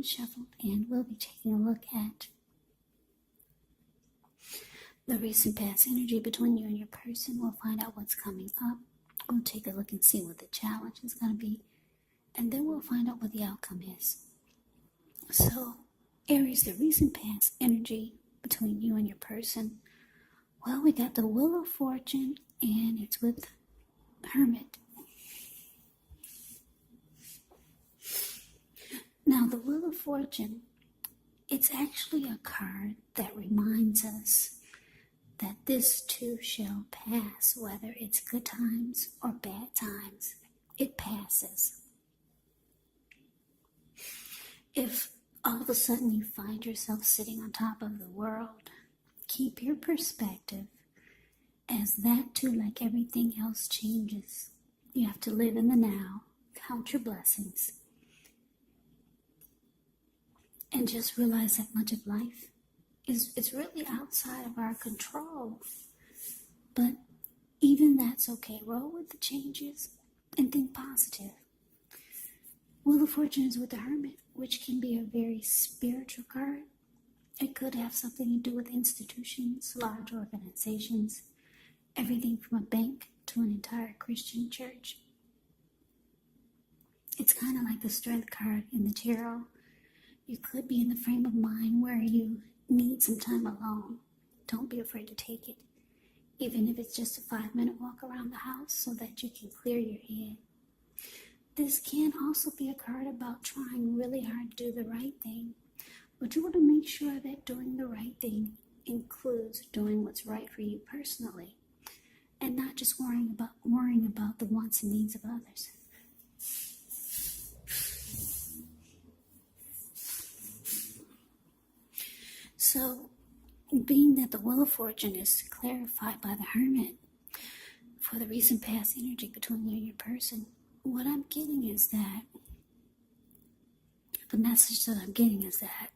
been shuffled, and we'll be taking a look at the recent past energy between you and your person. We'll find out what's coming up. We'll take a look and see what the challenge is going to be. And then we'll find out what the outcome is. So, Aries, the recent past energy between you and your person. Well, we got the Wheel of Fortune, and it's with Hermit. Now, the Wheel of Fortune, it's actually a card that reminds us that this too shall pass, whether it's good times or bad times. It passes. If all of a sudden you find yourself sitting on top of the world, keep your perspective, as that too, like everything else, changes. You have to live in the now, count your blessings, and just realize that much of life is really outside of our control. But even that's okay. Roll with the changes and think positive. Wheel of Fortune is with the Hermit, which can be a very spiritual card. It could have something to do with institutions, large organizations, everything from a bank to an entire Christian church. It's kind of like the Strength card in the tarot. You could be in the frame of mind where you need some time alone. Don't be afraid to take it, even if it's just a 5-minute walk around the house so that you can clear your head. This can also be a card about trying really hard to do the right thing, but you want to make sure that doing the right thing includes doing what's right for you personally, and not just worrying about the wants and needs of others. So, being that the Wheel of Fortune is clarified by the Hermit for the recent past energy between you and your person, what I'm getting is that, the message that I'm getting is that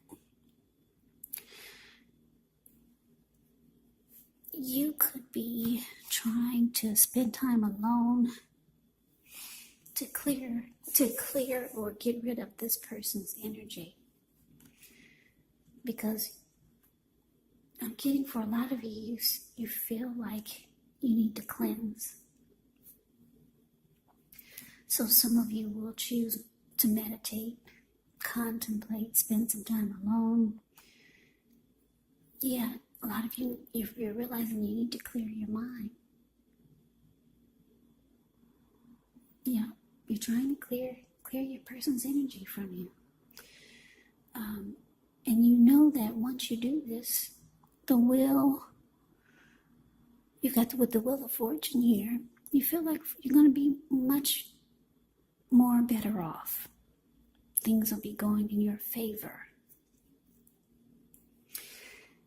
you could be trying to spend time alone to clear or get rid of this person's energy. Because I'm getting for a lot of you, you feel like you need to cleanse. So some of you will choose to meditate, contemplate, spend some time alone. Yeah, a lot of you, you're realizing you need to clear your mind. Yeah, you're trying to clear your person's energy from you. And you know that once you do this, you've got with the Wheel of Fortune here, you feel like you're going to be much more better off. Things will be going in your favor.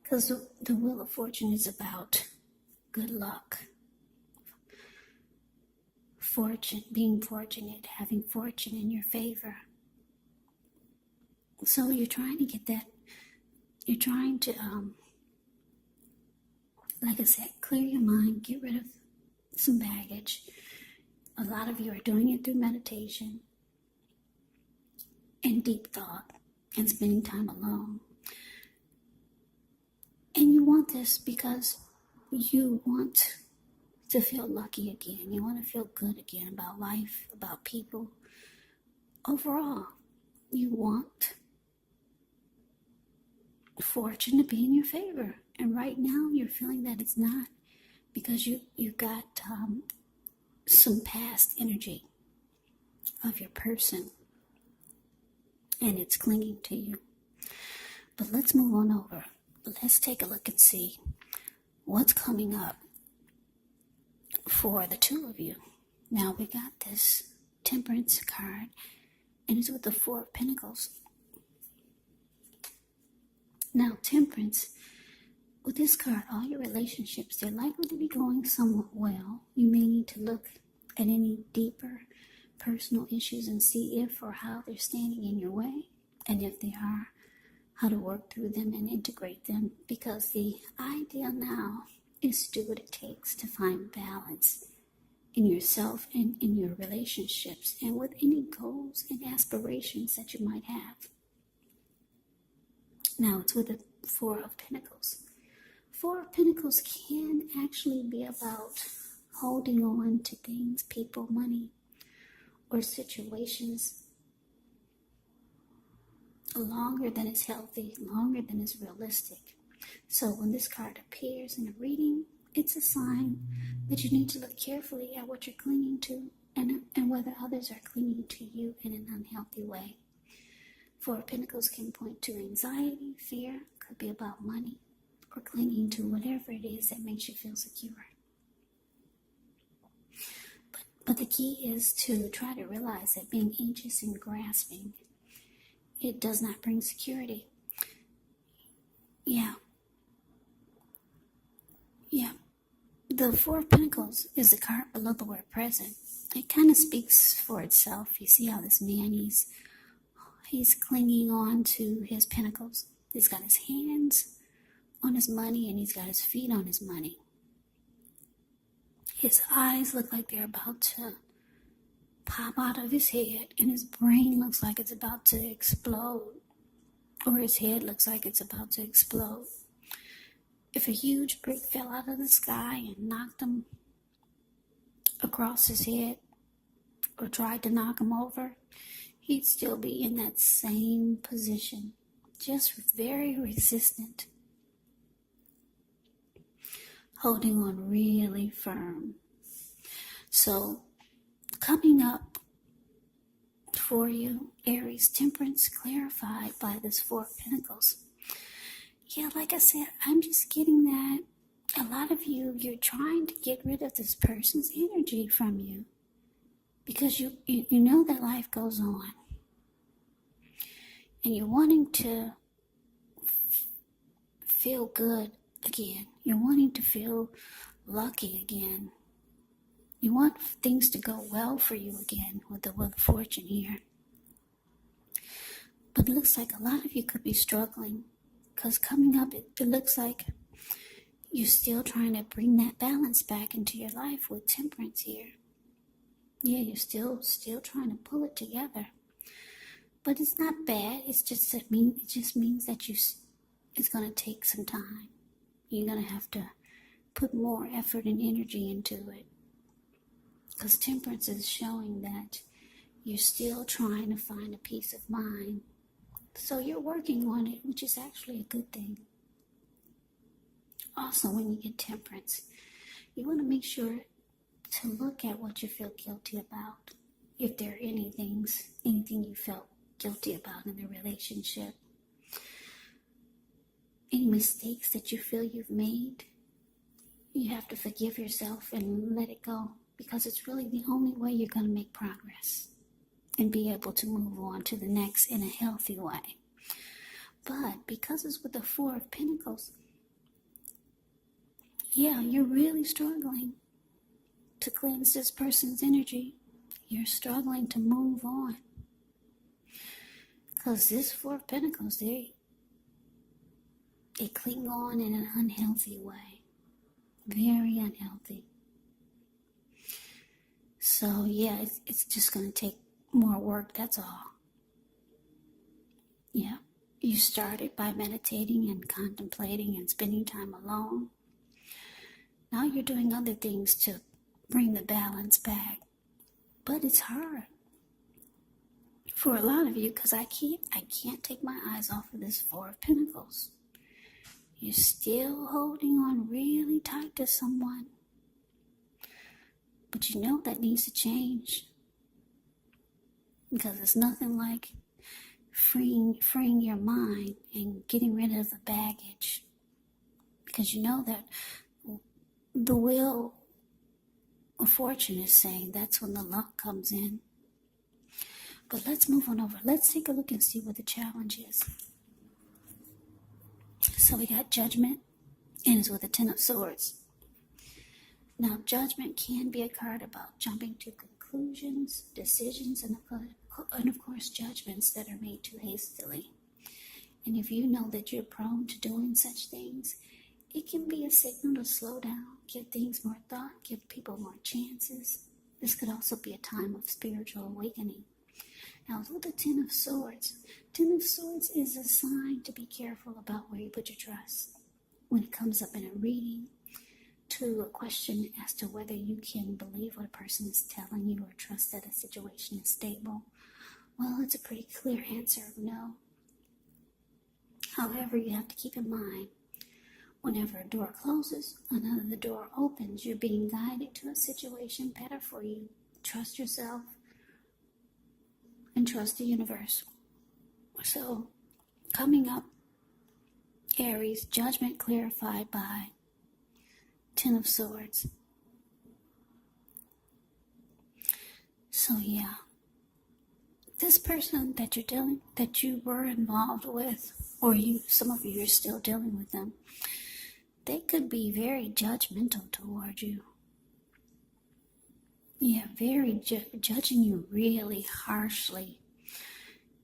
Because the Wheel of Fortune is about good luck, fortune, being fortunate, having fortune in your favor. So you're trying to get that, you're trying to, like I said, clear your mind, get rid of some baggage. A lot of you are doing it through meditation and deep thought and spending time alone. And you want this because you want to feel lucky again. You want to feel good again about life, about people. Overall, you want fortune to be in your favor. And right now, you're feeling that it's not because you got some past energy of your person, and it's clinging to you. But let's move on over. Let's take a look and see what's coming up for the two of you. Now we got this Temperance card, and it's with the Four of Pentacles. Now Temperance, with this card, all your relationships, they're likely to be going somewhat well. You may need to look at any deeper personal issues and see if or how they're standing in your way, and if they are, how to work through them and integrate them, because the idea now is to do what it takes to find balance in yourself and in your relationships and with any goals and aspirations that you might have. Now it's with the Four of Pentacles. Four of Pentacles can actually be about holding on to things, people, money, or situations longer than is healthy, longer than is realistic. So when this card appears in a reading, it's a sign that you need to look carefully at what you're clinging to and whether others are clinging to you in an unhealthy way. Four of Pentacles can point to anxiety, fear, could be about money, or clinging to whatever it is that makes you feel secure. But the key is to try to realize that being anxious and grasping, it does not bring security. Yeah. The Four of Pentacles is the card below the word present. It kind of speaks for itself. You see how this man, he's clinging on to his pentacles. He's got his hands on his money and he's got his feet on his money. His eyes look like they're about to pop out of his head, and his brain looks like it's about to explode, or his head looks like it's about to explode. If a huge brick fell out of the sky and knocked him across his head or tried to knock him over, he'd still be in that same position, just very resistant, holding on really firm. So coming up for you, Aries, Temperance, clarified by this Four of Pentacles. Yeah, like I said, I'm just getting that a lot of you're trying to get rid of this person's energy from you because you know that life goes on. And you're wanting to feel good again. You're wanting to feel lucky again. You want things to go well for you again with the Wheel of Fortune here. But it looks like a lot of you could be struggling because coming up, it looks like you're still trying to bring that balance back into your life with Temperance here. Yeah, you're still trying to pull it together. But it's not bad. It just means that it's going to take some time. You're going to have to put more effort and energy into it. Because Temperance is showing that you're still trying to find a peace of mind. So you're working on it, which is actually a good thing. Also, when you get Temperance, you want to make sure to look at what you feel guilty about. If there are anything you felt guilty about in the relationship. Any mistakes that you feel you've made, you have to forgive yourself and let it go. Because it's really the only way you're going to make progress and be able to move on to the next in a healthy way. But because it's with the Four of Pentacles, yeah, you're really struggling to cleanse this person's energy. You're struggling to move on. Because this Four of Pentacles, they cling on in an unhealthy way. Very unhealthy. So, yeah, it's just going to take more work, that's all. Yeah, you started by meditating and contemplating and spending time alone. Now you're doing other things to bring the balance back. But it's hard for a lot of you because I can't take my eyes off of this Four of Pentacles. You're still holding on really tight to someone. But you know that needs to change. Because it's nothing like freeing your mind and getting rid of the baggage. Because you know that the Wheel of Fortune is saying that's when the luck comes in. But let's move on over. Let's take a look and see what the challenge is. So we got Judgment, and it's with the Ten of Swords. Now, Judgment can be a card about jumping to conclusions, decisions, and of course, judgments that are made too hastily. And if you know that you're prone to doing such things, it can be a signal to slow down, give things more thought, give people more chances. This could also be a time of spiritual awakening. Now with the Ten of Swords. Ten of Swords is a sign to be careful about where you put your trust. When it comes up in a reading, to a question as to whether you can believe what a person is telling you or trust that a situation is stable, well, it's a pretty clear answer of no. However, you have to keep in mind, whenever a door closes, another door opens. You're being guided to a situation better for you. Trust yourself and trust the universe. So, coming up, Aries, judgment clarified by Ten of Swords. So yeah, this person that you were involved with, or some of you are still dealing with them, they could be very judgmental toward you. Yeah, very judging you really harshly.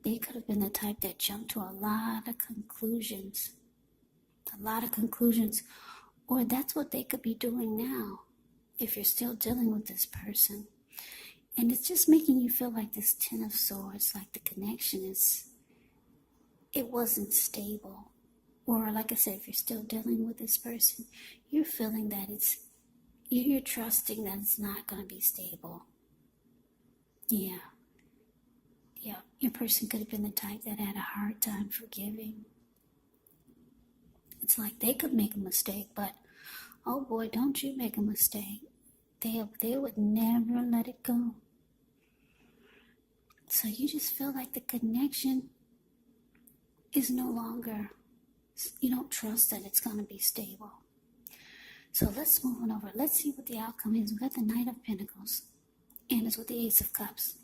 They could have been the type that jumped to a lot of conclusions. Or that's what they could be doing now, if you're still dealing with this person. And it's just making you feel like this Ten of Swords, like the connection it wasn't stable. Or like I said, if you're still dealing with this person, you're feeling that you're trusting that it's not going to be stable. Yeah, your person could have been the type that had a hard time forgiving. It's like they could make a mistake, but oh boy, don't you make a mistake. They would never let it go. So you just feel like the connection is no longer, you don't trust that it's going to be stable. So let's move on over. Let's see what the outcome is. We've got the Knight of Pentacles, and it's with the Ace of Cups.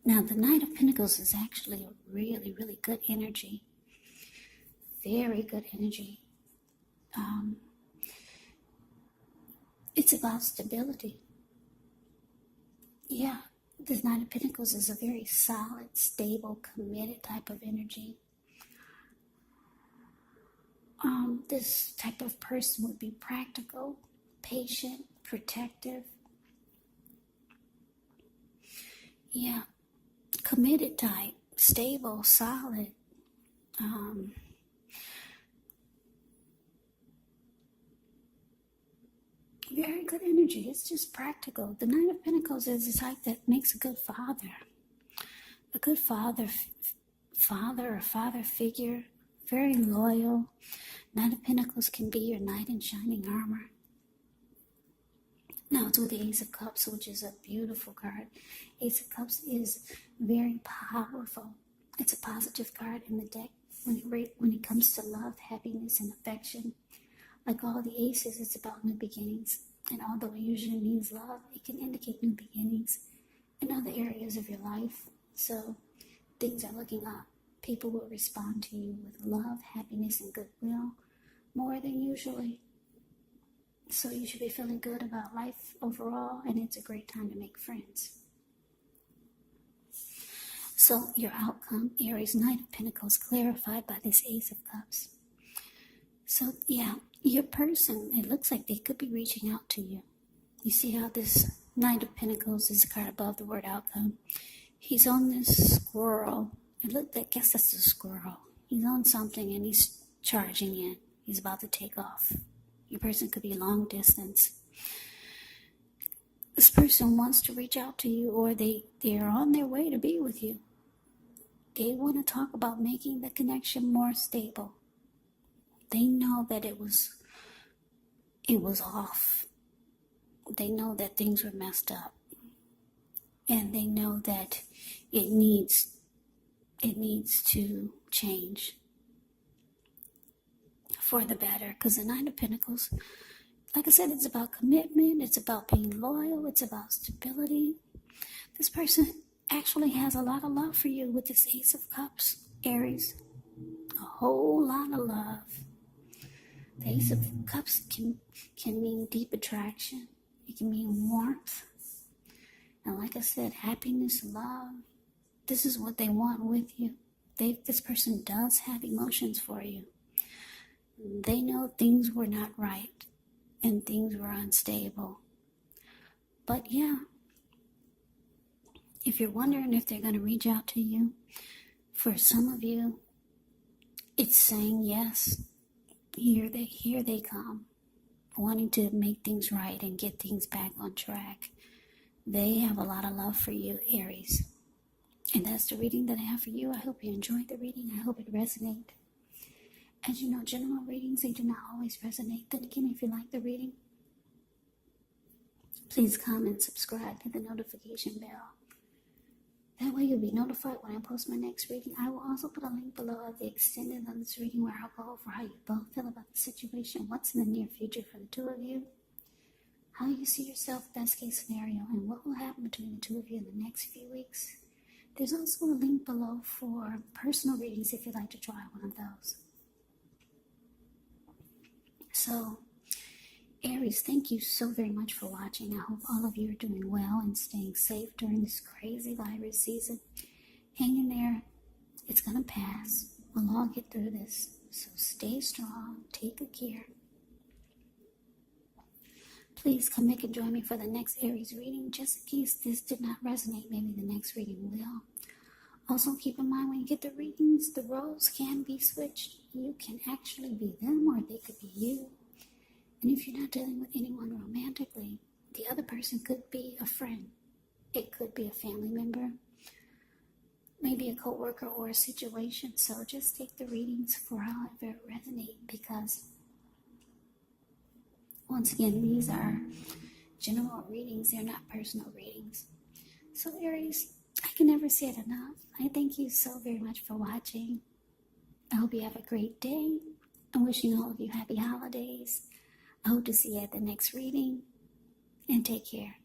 Now, the Knight of Pentacles is actually a really, really good energy. Very good energy. It's about stability. Yeah, the Knight of Pentacles is a very solid, stable, committed type of energy. This type of person would be practical, patient, protective. Yeah, committed type, stable, solid. Very good energy. It's just practical. The Knight of Pentacles is the type that makes a good father. A good father or father figure. Very loyal. Knight of Pentacles can be your knight in shining armor. Now it's with the Ace of Cups, which is a beautiful card. Ace of Cups is very powerful. It's a positive card in the deck when it comes to love, happiness, and affection. Like all the aces, it's about new beginnings. And although it usually means love, it can indicate new beginnings in other areas of your life. So things are looking up. People will respond to you with love, happiness, and goodwill more than usually. So you should be feeling good about life overall, and it's a great time to make friends. So your outcome, Aries, Knight of Pentacles, clarified by this Ace of Cups. So yeah, your person, it looks like they could be reaching out to you. You see how this Knight of Pentacles is a card above the word outcome. He's on this squirrel. I guess that's a squirrel. He's on something and he's charging in. He's about to take off. Your person could be long distance. This person wants to reach out to you, or they're on their way to be with you. They want to talk about making the connection more stable. They know that it was off. They know that things were messed up. And they know that it needs to change for the better. Because the Nine of Pentacles, like I said, it's about commitment. It's about being loyal. It's about stability. This person actually has a lot of love for you with this Ace of Cups, Aries. A whole lot of love. The Ace of Cups can mean deep attraction. It can mean warmth. And like I said, happiness, love. This is what they want with you. This person does have emotions for you. They know things were not right and things were unstable. But yeah, If you're wondering if they're going to reach out to you, for some of you, it's saying yes. Here they come, wanting to make things right and get things back on track. They have a lot of love for you, Aries. And that's the reading that I have for you. I hope you enjoyed the reading. I hope it resonated. As you know, general readings, they do not always resonate. Then again, if you like the reading, please comment, subscribe, hit the notification bell. That way you'll be notified when I post my next reading. I will also put a link below of the extended on this reading where I'll go over how you both feel about the situation, what's in the near future for the two of you, how you see yourself, best case scenario, and what will happen between the two of you in the next few weeks. There's also a link below for personal readings if you'd like to try one of those. So, Aries, thank you so very much for watching. I hope all of you are doing well and staying safe during this crazy virus season. Hang in there. It's going to pass. We'll all get through this. So stay strong. Take good care. Please come back and join me for the next Aries reading. Just in case this did not resonate, maybe the next reading will. Also, keep in mind when you get the readings, the roles can be switched. You can actually be them or they could be you. And if you're not dealing with anyone romantically, the other person could be a friend. It could be a family member, maybe a co-worker or a situation. So just take the readings for however it resonates, because once again, these are general readings. They're not personal readings. So Aries, I can never say it enough. I thank you so very much for watching. I hope you have a great day. I'm wishing all of you happy holidays. I hope to see you at the next reading, and take care.